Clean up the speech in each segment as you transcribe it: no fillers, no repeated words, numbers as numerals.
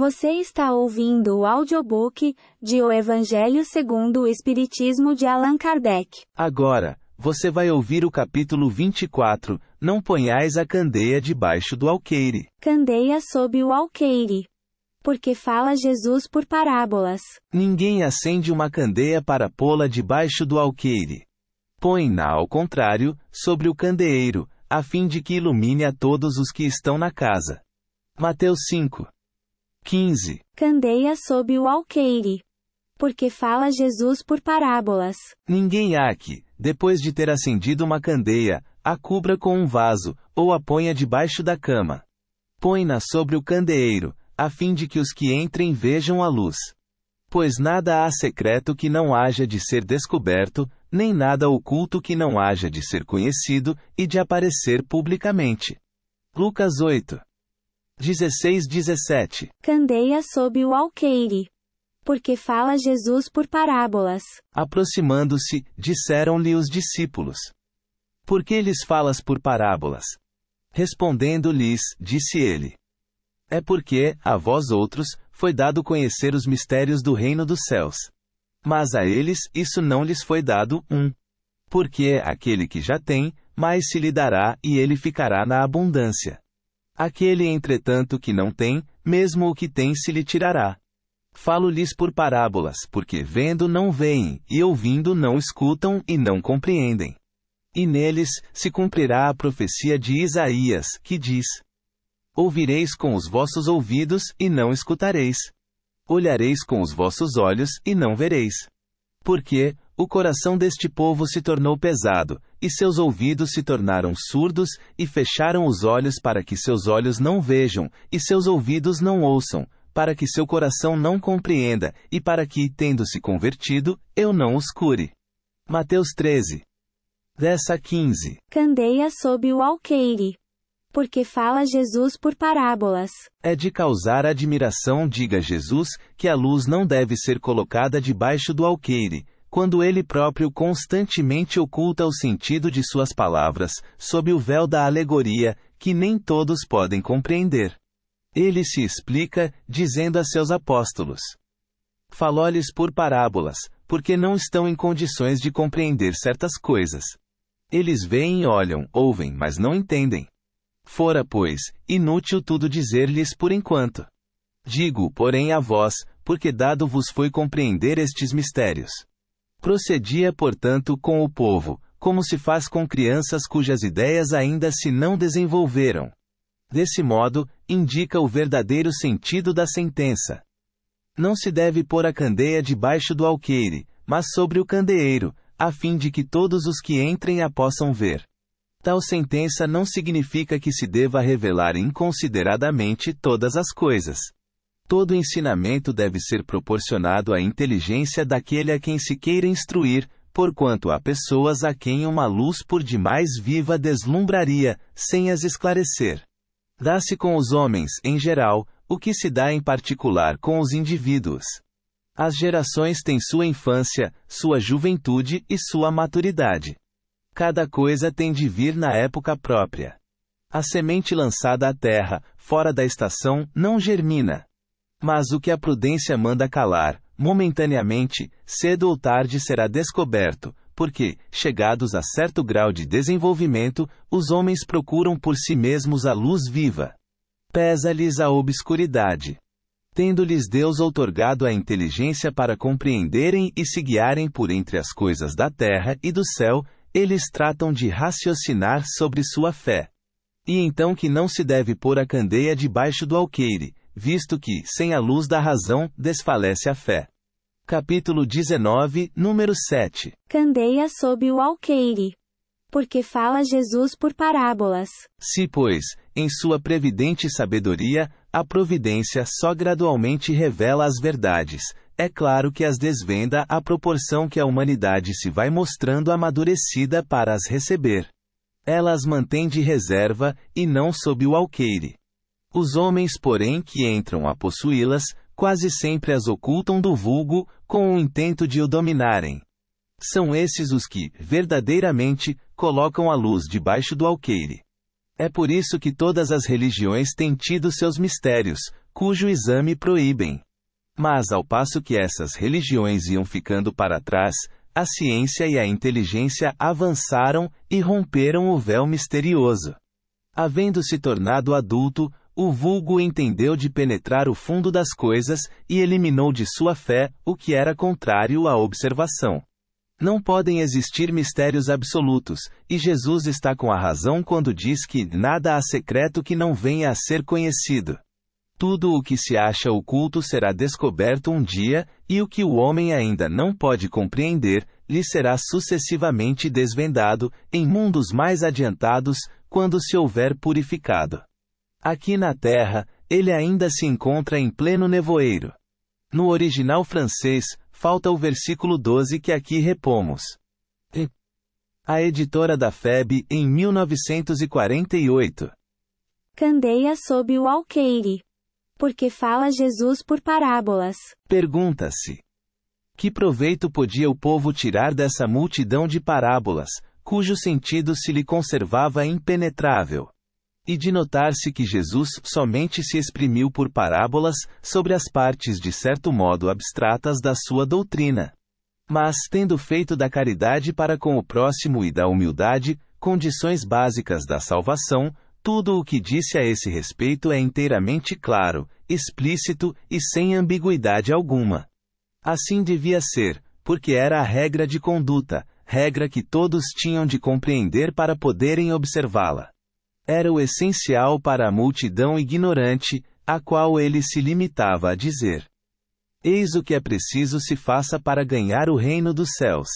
Você está ouvindo o audiobook de O Evangelho segundo o Espiritismo de Allan Kardec. Agora, você vai ouvir o capítulo 24, Não ponhais a candeia debaixo do alqueire. Candeia sob o alqueire. Porque fala Jesus por parábolas. Ninguém acende uma candeia para pô-la debaixo do alqueire. Põe-na, ao contrário, sobre o candeeiro, a fim de que ilumine a todos os que estão na casa. Mateus 5:15. Candeia sob o alqueire. Porque fala Jesus por parábolas. Ninguém há que, depois de ter acendido uma candeia, a cubra com um vaso, ou a ponha debaixo da cama. Põe-na sobre o candeeiro, a fim de que os que entrem vejam a luz. Pois nada há secreto que não haja de ser descoberto, nem nada oculto que não haja de ser conhecido, e de aparecer publicamente. Lucas 8:16-17. Candeia sob o alqueire. Porque fala Jesus por parábolas. Aproximando-se, disseram-lhe os discípulos: Por que lhes falas por parábolas? Respondendo-lhes, disse ele: É porque, a vós outros, foi dado conhecer os mistérios do reino dos céus. Mas a eles isso não lhes foi dado. Porque aquele que já tem, mais se lhe dará e ele ficará na abundância. Aquele, entretanto, que não tem, mesmo o que tem se lhe tirará. Falo-lhes por parábolas, porque vendo não veem, e ouvindo não escutam e não compreendem. E neles se cumprirá a profecia de Isaías, que diz: Ouvireis com os vossos ouvidos e não escutareis. Olhareis com os vossos olhos e não vereis. Porque o coração deste povo se tornou pesado, e seus ouvidos se tornaram surdos, e fecharam os olhos para que seus olhos não vejam, e seus ouvidos não ouçam, para que seu coração não compreenda, e para que, tendo-se convertido, eu não os cure. Mateus 13:10-15. Candeia sob o alqueire. Porque fala Jesus por parábolas. É de causar admiração, diga Jesus, que a luz não deve ser colocada debaixo do alqueire, quando ele próprio constantemente oculta o sentido de suas palavras, sob o véu da alegoria, que nem todos podem compreender. Ele se explica, dizendo a seus apóstolos: Falou-lhes por parábolas, porque não estão em condições de compreender certas coisas. Eles veem e olham, ouvem, mas não entendem. Fora, pois, inútil tudo dizer-lhes por enquanto. Digo, porém, a vós, porque dado vos foi compreender estes mistérios. Procedia, portanto, com o povo, como se faz com crianças cujas ideias ainda se não desenvolveram. Desse modo, indica o verdadeiro sentido da sentença. Não se deve pôr a candeia debaixo do alqueire, mas sobre o candeeiro, a fim de que todos os que entrem a possam ver. Tal sentença não significa que se deva revelar inconsideradamente todas as coisas. Todo ensinamento deve ser proporcionado à inteligência daquele a quem se queira instruir, porquanto há pessoas a quem uma luz por demais viva deslumbraria, sem as esclarecer. Dá-se com os homens, em geral, o que se dá em particular com os indivíduos. As gerações têm sua infância, sua juventude e sua maturidade. Cada coisa tem de vir na época própria. A semente lançada à terra, fora da estação, não germina. Mas o que a prudência manda calar, momentaneamente, cedo ou tarde será descoberto, porque, chegados a certo grau de desenvolvimento, os homens procuram por si mesmos a luz viva. Pesa-lhes a obscuridade. Tendo-lhes Deus outorgado a inteligência para compreenderem e se guiarem por entre as coisas da terra e do céu, eles tratam de raciocinar sobre sua fé. E então que não se deve pôr a candeia debaixo do alqueire, visto que, sem a luz da razão, desfalece a fé. Capítulo 19, número 7. Candeia sob o alqueire. Porque fala Jesus por parábolas. Se, pois, em sua previdente sabedoria, a providência só gradualmente revela as verdades, é claro que as desvenda à proporção que a humanidade se vai mostrando amadurecida para as receber. Ela as mantém de reserva, e não sob o alqueire. Os homens, porém, que entram a possuí-las, quase sempre as ocultam do vulgo, com o intento de o dominarem. São esses os que, verdadeiramente, colocam a luz debaixo do alqueire. É por isso que todas as religiões têm tido seus mistérios, cujo exame proíbem. Mas ao passo que essas religiões iam ficando para trás, a ciência e a inteligência avançaram e romperam o véu misterioso. Havendo se tornado adulto, o vulgo entendeu de penetrar o fundo das coisas e eliminou de sua fé o que era contrário à observação. Não podem existir mistérios absolutos, e Jesus está com a razão quando diz que nada há secreto que não venha a ser conhecido. Tudo o que se acha oculto será descoberto um dia, e o que o homem ainda não pode compreender, lhe será sucessivamente desvendado, em mundos mais adiantados, quando se houver purificado. Aqui na Terra, ele ainda se encontra em pleno nevoeiro. No original francês, falta o versículo 12 que aqui repomos. A editora da FEB, em 1948. Candeia sob o alqueire. Porque fala Jesus por parábolas. Pergunta-se: que proveito podia o povo tirar dessa multidão de parábolas, cujo sentido se lhe conservava impenetrável? E de notar-se que Jesus somente se exprimiu por parábolas sobre as partes de certo modo abstratas da sua doutrina. Mas, tendo feito da caridade para com o próximo e da humildade, condições básicas da salvação, tudo o que disse a esse respeito é inteiramente claro, explícito e sem ambiguidade alguma. Assim devia ser, porque era a regra de conduta, regra que todos tinham de compreender para poderem observá-la. Era o essencial para a multidão ignorante, a qual ele se limitava a dizer: eis o que é preciso se faça para ganhar o reino dos céus.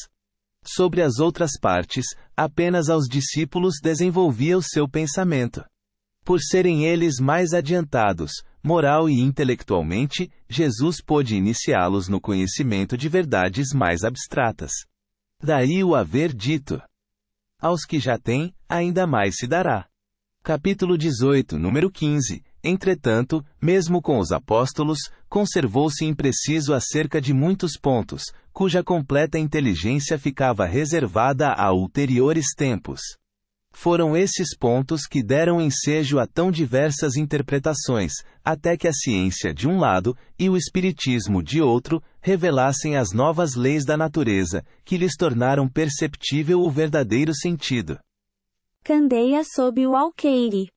Sobre as outras partes, apenas aos discípulos desenvolvia o seu pensamento. Por serem eles mais adiantados, moral e intelectualmente, Jesus pôde iniciá-los no conhecimento de verdades mais abstratas. Daí o haver dito: aos que já têm, ainda mais se dará. Capítulo 18, número 15. Entretanto, mesmo com os apóstolos, conservou-se impreciso acerca de muitos pontos, cuja completa inteligência ficava reservada a ulteriores tempos. Foram esses pontos que deram ensejo a tão diversas interpretações, até que a ciência de um lado, e o espiritismo de outro, revelassem as novas leis da natureza, que lhes tornaram perceptível o verdadeiro sentido. Candeia sob o alqueire.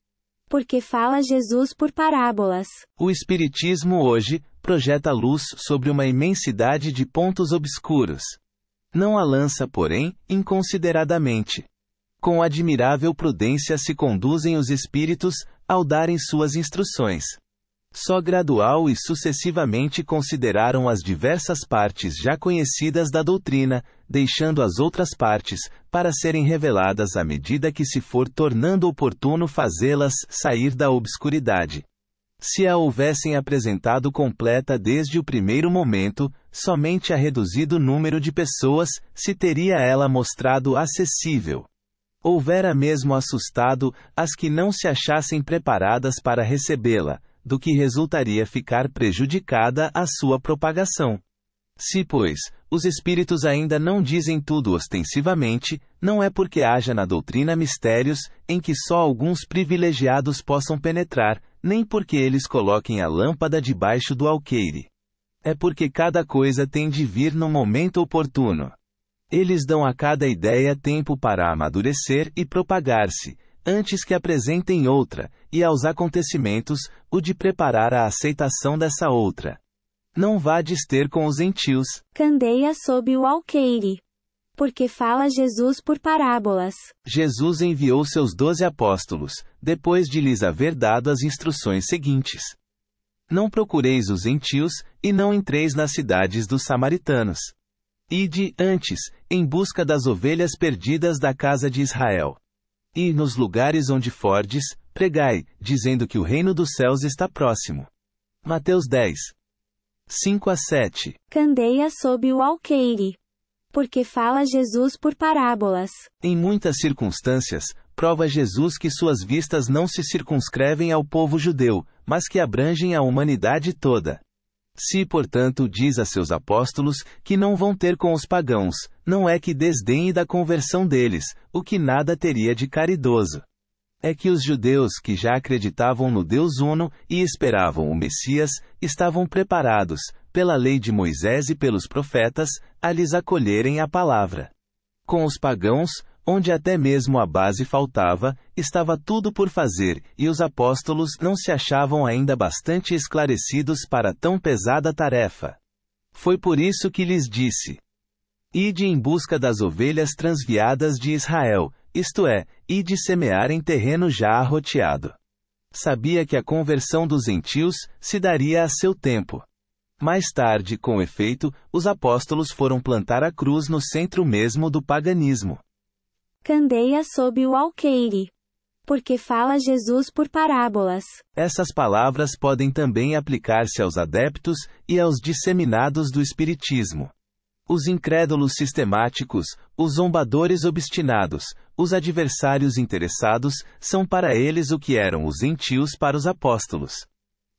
Porque fala Jesus por parábolas. O Espiritismo hoje projeta luz sobre uma imensidade de pontos obscuros. Não a lança, porém, inconsideradamente. Com admirável prudência se conduzem os espíritos, ao darem suas instruções. Só gradual e sucessivamente consideraram as diversas partes já conhecidas da doutrina, deixando as outras partes, para serem reveladas à medida que se for tornando oportuno fazê-las sair da obscuridade. Se a houvessem apresentado completa desde o primeiro momento, somente a reduzido número de pessoas, se teria ela mostrado acessível. Houvera mesmo assustado as que não se achassem preparadas para recebê-la, do que resultaria ficar prejudicada a sua propagação. Se, pois, os espíritos ainda não dizem tudo ostensivamente, não é porque haja na doutrina mistérios, em que só alguns privilegiados possam penetrar, nem porque eles coloquem a lâmpada debaixo do alqueire. É porque cada coisa tem de vir no momento oportuno. Eles dão a cada ideia tempo para amadurecer e propagar-se, antes que apresentem outra, e aos acontecimentos, o de preparar a aceitação dessa outra. Não vades ter com os gentios. Candeia sob o alqueire. Porque fala Jesus por parábolas. Jesus enviou seus 12 apóstolos, depois de lhes haver dado as instruções seguintes: não procureis os gentios, e não entreis nas cidades dos samaritanos. Ide, antes, em busca das ovelhas perdidas da casa de Israel. E, nos lugares onde fordes, pregai, dizendo que o reino dos céus está próximo. Mateus 10. 5-7. Candeia sob o alqueire. Porque fala Jesus por parábolas. Em muitas circunstâncias, prova Jesus que suas vistas não se circunscrevem ao povo judeu, mas que abrangem a humanidade toda. Se, portanto, diz a seus apóstolos que não vão ter com os pagãos, não é que desdenhe da conversão deles, o que nada teria de caridoso. É que os judeus que já acreditavam no Deus Uno e esperavam o Messias, estavam preparados, pela lei de Moisés e pelos profetas, a lhes acolherem a palavra. Com os pagãos, onde até mesmo a base faltava, estava tudo por fazer, e os apóstolos não se achavam ainda bastante esclarecidos para tão pesada tarefa. Foi por isso que lhes disse: Ide em busca das ovelhas transviadas de Israel, isto é, ide semear em terreno já arroteado. Sabia que a conversão dos gentios se daria a seu tempo. Mais tarde, com efeito, os apóstolos foram plantar a cruz no centro mesmo do paganismo. Candeia sob o alqueire. Porque fala Jesus por parábolas. Essas palavras podem também aplicar-se aos adeptos e aos disseminados do espiritismo. Os incrédulos sistemáticos, os zombadores obstinados, os adversários interessados, são para eles o que eram os gentios para os apóstolos.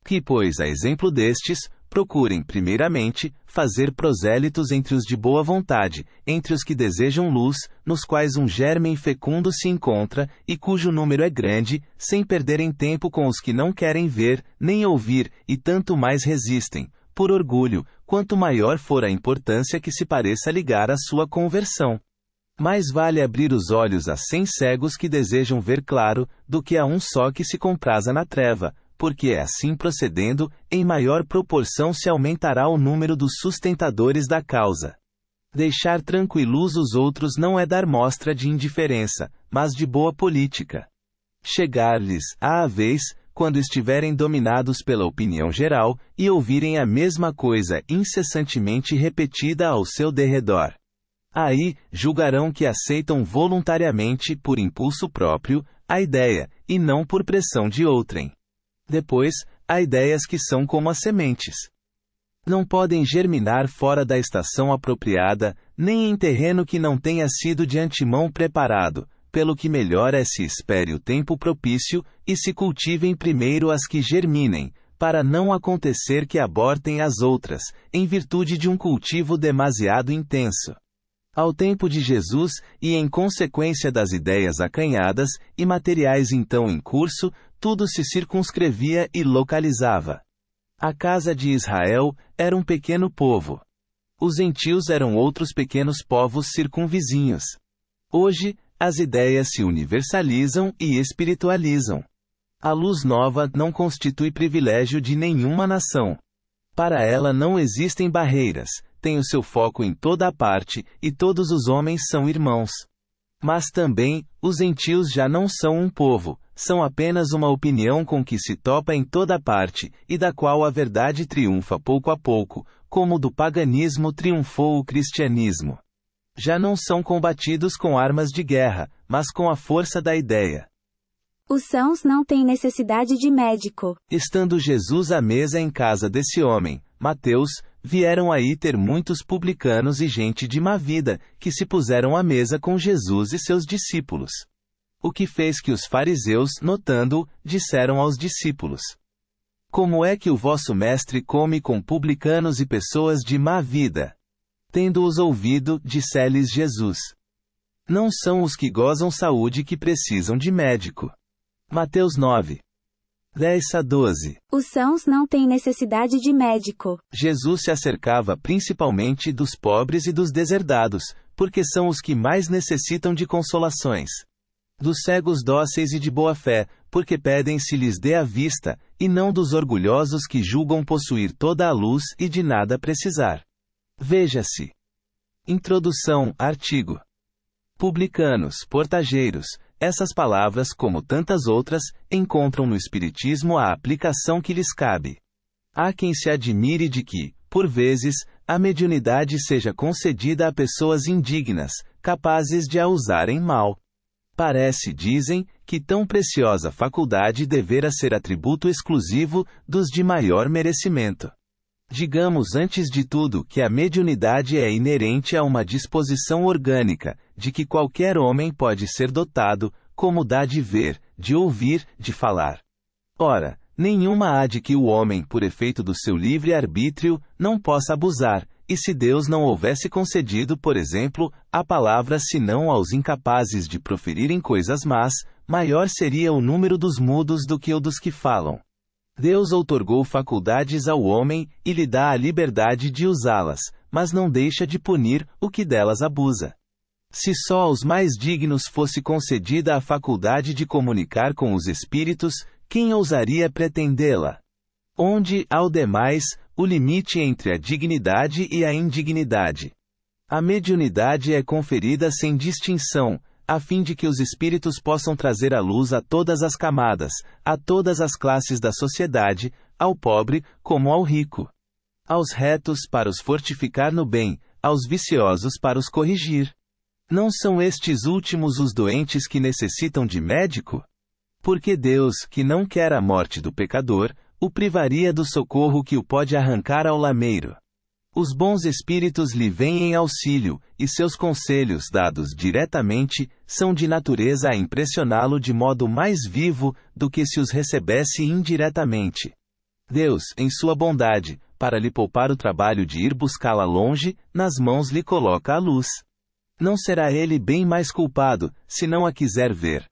Que, pois, a exemplo destes, procurem, primeiramente, fazer prosélitos entre os de boa vontade, entre os que desejam luz, nos quais um germe fecundo se encontra, e cujo número é grande, sem perderem tempo com os que não querem ver, nem ouvir, e tanto mais resistem, por orgulho, quanto maior for a importância que se pareça ligar à sua conversão. Mais vale abrir os olhos a 100 cegos que desejam ver claro, do que a um só que se compraza na treva, porque é assim procedendo, em maior proporção se aumentará o número dos sustentadores da causa. Deixar tranquilos os outros não é dar mostra de indiferença, mas de boa política. Chegar-lhes à vez, quando estiverem dominados pela opinião geral, e ouvirem a mesma coisa incessantemente repetida ao seu derredor. Aí, julgarão que aceitam voluntariamente, por impulso próprio, a ideia, e não por pressão de outrem. Depois, há ideias que são como as sementes. Não podem germinar fora da estação apropriada, nem em terreno que não tenha sido de antemão preparado, pelo que melhor é se espere o tempo propício, e se cultivem primeiro as que germinem, para não acontecer que abortem as outras, em virtude de um cultivo demasiado intenso. Ao tempo de Jesus, e em consequência das ideias acanhadas, e materiais então em curso, tudo se circunscrevia e localizava. A casa de Israel era um pequeno povo. Os gentios eram outros pequenos povos circunvizinhos. Hoje, as ideias se universalizam e espiritualizam. A luz nova não constitui privilégio de nenhuma nação. Para ela não existem barreiras, tem o seu foco em toda a parte, e todos os homens são irmãos. Mas também, os gentios já não são um povo, são apenas uma opinião com que se topa em toda parte, e da qual a verdade triunfa pouco a pouco, como do paganismo triunfou o cristianismo. Já não são combatidos com armas de guerra, mas com a força da ideia. Os sãos não têm necessidade de médico. Estando Jesus à mesa em casa desse homem, Mateus, vieram aí ter muitos publicanos e gente de má vida, que se puseram à mesa com Jesus e seus discípulos. O que fez que os fariseus, notando-o, disseram aos discípulos: Como é que o vosso mestre come com publicanos e pessoas de má vida? Tendo-os ouvido, disse-lhes Jesus: Não são os que gozam saúde que precisam de médico. Mateus 9. 10-12. Os sãos não têm necessidade de médico. Jesus se acercava principalmente dos pobres e dos deserdados, porque são os que mais necessitam de consolações. Dos cegos dóceis e de boa fé, porque pedem se lhes dê a vista, e não dos orgulhosos que julgam possuir toda a luz e de nada precisar. Veja-se. Introdução, artigo. Publicanos, portageiros. Essas palavras, como tantas outras, encontram no Espiritismo a aplicação que lhes cabe. Há quem se admire de que, por vezes, a mediunidade seja concedida a pessoas indignas, capazes de a usarem mal. Parece, dizem, que tão preciosa faculdade devera ser atributo exclusivo dos de maior merecimento. Digamos antes de tudo que a mediunidade é inerente a uma disposição orgânica, de que qualquer homem pode ser dotado, como dá de ver, de ouvir, de falar. Ora, nenhuma há de que o homem, por efeito do seu livre-arbítrio, não possa abusar, e se Deus não houvesse concedido, por exemplo, a palavra senão aos incapazes de proferirem coisas más, maior seria o número dos mudos do que o dos que falam. Deus outorgou faculdades ao homem e lhe dá a liberdade de usá-las, mas não deixa de punir o que delas abusa. Se só aos mais dignos fosse concedida a faculdade de comunicar com os espíritos, quem ousaria pretendê-la? Onde, ao demais, o limite entre a dignidade e a indignidade? A mediunidade é conferida sem distinção, a fim de que os espíritos possam trazer a luz a todas as camadas, a todas as classes da sociedade, ao pobre como ao rico. Aos retos para os fortificar no bem, aos viciosos para os corrigir. Não são estes últimos os doentes que necessitam de médico? Porque Deus, que não quer a morte do pecador, o privaria do socorro que o pode arrancar ao lameiro. Os bons espíritos lhe vêm em auxílio, e seus conselhos dados diretamente, são de natureza a impressioná-lo de modo mais vivo do que se os recebesse indiretamente. Deus, em sua bondade, para lhe poupar o trabalho de ir buscá-la longe, nas mãos lhe coloca a luz. Não será ele bem mais culpado, se não a quiser ver.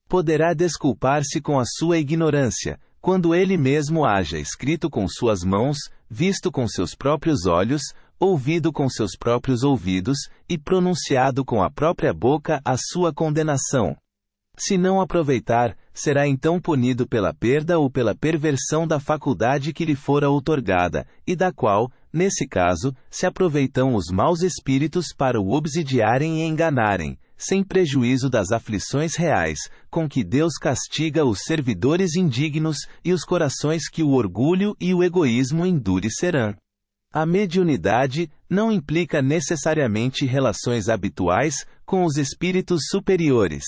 Poderá desculpar-se com a sua ignorância, quando ele mesmo haja escrito com suas mãos, visto com seus próprios olhos, ouvido com seus próprios ouvidos, e pronunciado com a própria boca a sua condenação. Se não aproveitar, será então punido pela perda ou pela perversão da faculdade que lhe fora outorgada, e da qual, nesse caso, se aproveitam os maus espíritos para o obsidiarem e enganarem, sem prejuízo das aflições reais, com que Deus castiga os servidores indignos e os corações que o orgulho e o egoísmo endurecerão. A mediunidade não implica necessariamente relações habituais com os espíritos superiores.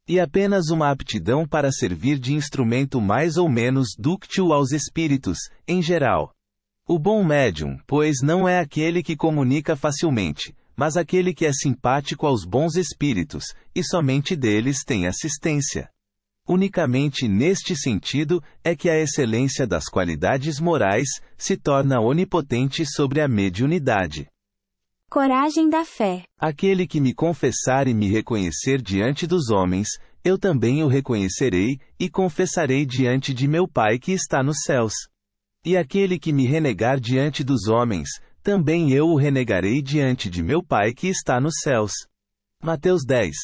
E apenas uma aptidão para servir de instrumento mais ou menos dúctil aos espíritos, em geral. O bom médium, pois, não é aquele que comunica facilmente, mas aquele que é simpático aos bons espíritos, e somente deles tem assistência. Unicamente neste sentido é que a excelência das qualidades morais se torna onipotente sobre a mediunidade. Coragem da fé. Aquele que me confessar e me reconhecer diante dos homens, eu também o reconhecerei, e confessarei diante de meu Pai que está nos céus. E aquele que me renegar diante dos homens, também eu o renegarei diante de meu Pai que está nos céus. Mateus 10.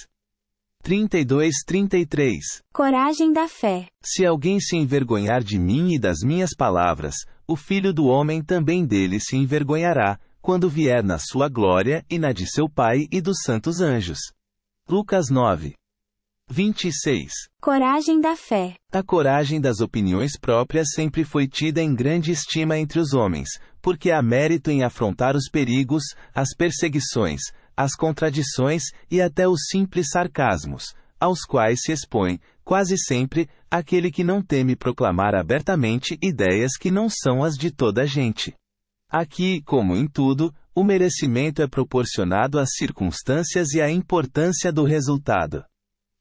32-33. Coragem da fé. Se alguém se envergonhar de mim e das minhas palavras, o Filho do Homem também dele se envergonhará, quando vier na sua glória e na de seu Pai e dos santos anjos. Lucas 9. 26. Coragem da fé. A coragem das opiniões próprias sempre foi tida em grande estima entre os homens, porque há mérito em afrontar os perigos, as perseguições, as contradições e até os simples sarcasmos, aos quais se expõe, quase sempre, aquele que não teme proclamar abertamente ideias que não são as de toda a gente. Aqui, como em tudo, o merecimento é proporcionado às circunstâncias e à importância do resultado.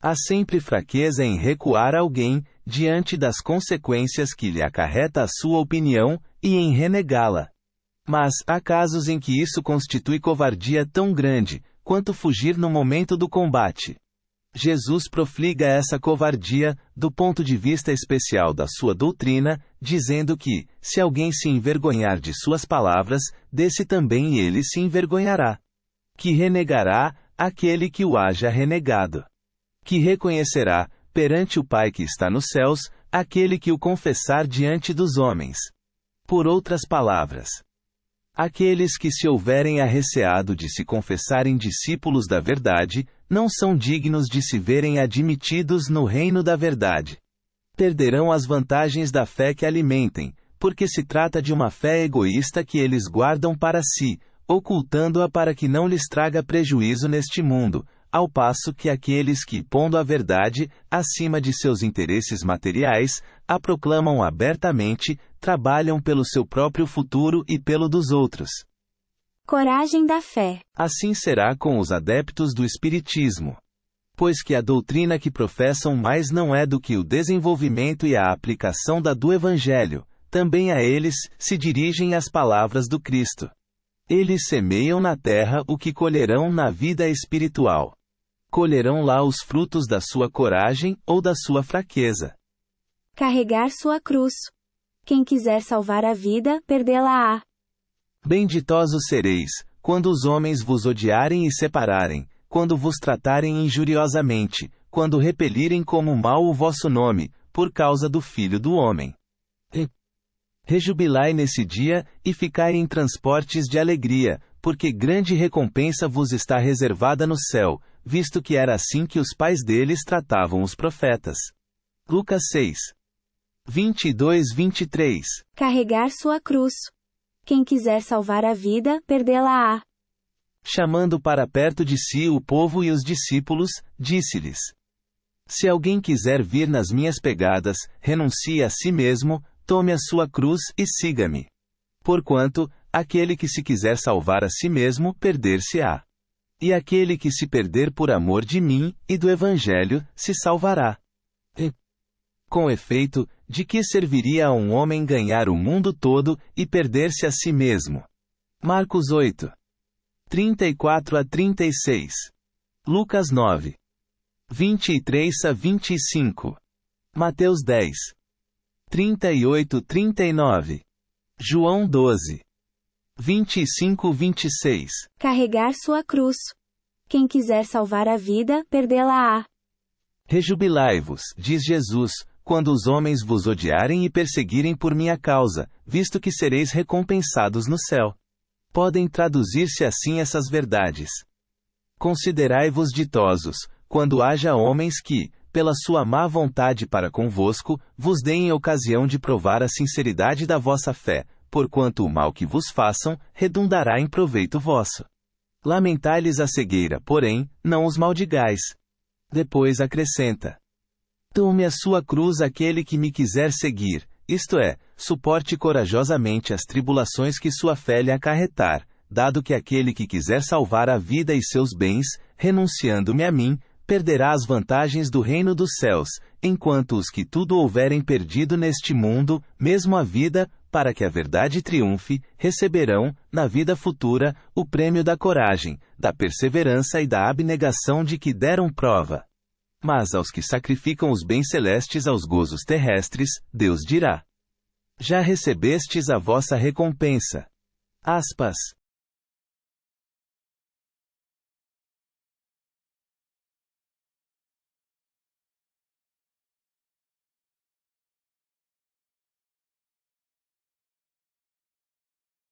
Há sempre fraqueza em recuar alguém, diante das consequências que lhe acarreta a sua opinião, e em renegá-la. Mas, há casos em que isso constitui covardia tão grande, quanto fugir no momento do combate. Jesus profliga essa covardia, do ponto de vista especial da sua doutrina, dizendo que, se alguém se envergonhar de suas palavras, desse também ele se envergonhará. Que renegará aquele que o haja renegado. Que reconhecerá, perante o Pai que está nos céus, aquele que o confessar diante dos homens. Por outras palavras, aqueles que se houverem arreceado de se confessarem discípulos da verdade, não são dignos de se verem admitidos no reino da verdade. Perderão as vantagens da fé que alimentem, porque se trata de uma fé egoísta que eles guardam para si, ocultando-a para que não lhes traga prejuízo neste mundo, ao passo que aqueles que, pondo a verdade, acima de seus interesses materiais, a proclamam abertamente, trabalham pelo seu próprio futuro e pelo dos outros. Coragem da fé. Assim será com os adeptos do Espiritismo. Pois que a doutrina que professam mais não é do que o desenvolvimento e a aplicação da do Evangelho, também a eles se dirigem as palavras do Cristo. Eles semeiam na terra o que colherão na vida espiritual. Colherão lá os frutos da sua coragem ou da sua fraqueza. Carregar sua cruz. Quem quiser salvar a vida, perdê-la-á. Benditosos sereis, quando os homens vos odiarem e separarem, quando vos tratarem injuriosamente, quando repelirem como mal o vosso nome, por causa do Filho do Homem. Rejubilai nesse dia, e ficai em transportes de alegria, porque grande recompensa vos está reservada no céu, visto que era assim que os pais deles tratavam os profetas. Lucas 6. 22-23. Carregar sua cruz. Quem quiser salvar a vida, perdê-la-á. Chamando para perto de si o povo e os discípulos, disse-lhes: Se alguém quiser vir nas minhas pegadas, renuncie a si mesmo, tome a sua cruz e siga-me. Porquanto, aquele que se quiser salvar a si mesmo, perder-se-á. E aquele que se perder por amor de mim, e do Evangelho, se salvará. Com efeito, de que serviria a um homem ganhar o mundo todo, e perder-se a si mesmo? Marcos 8. 34-36. Lucas 9. 23-25. Mateus 10. 38-39. João 12. 25-26. Carregar sua cruz. Quem quiser salvar a vida, perdê-la-á. Rejubilai-vos, diz Jesus, quando os homens vos odiarem e perseguirem por minha causa, visto que sereis recompensados no céu. Podem traduzir-se assim essas verdades. Considerai-vos ditosos, quando haja homens que, pela sua má vontade para convosco, vos deem ocasião de provar a sinceridade da vossa fé, porquanto o mal que vos façam, redundará em proveito vosso. Lamentai-lhes a cegueira, porém, não os maldigais. Depois acrescenta: Tome a sua cruz aquele que me quiser seguir, isto é, suporte corajosamente as tribulações que sua fé lhe acarretar, dado que aquele que quiser salvar a vida e seus bens, renunciando-me a mim, perderá as vantagens do reino dos céus, enquanto os que tudo houverem perdido neste mundo, mesmo a vida, para que a verdade triunfe, receberão, na vida futura, o prêmio da coragem, da perseverança e da abnegação de que deram prova. Mas aos que sacrificam os bens celestes aos gozos terrestres, Deus dirá: Já recebestes a vossa recompensa. Aspas.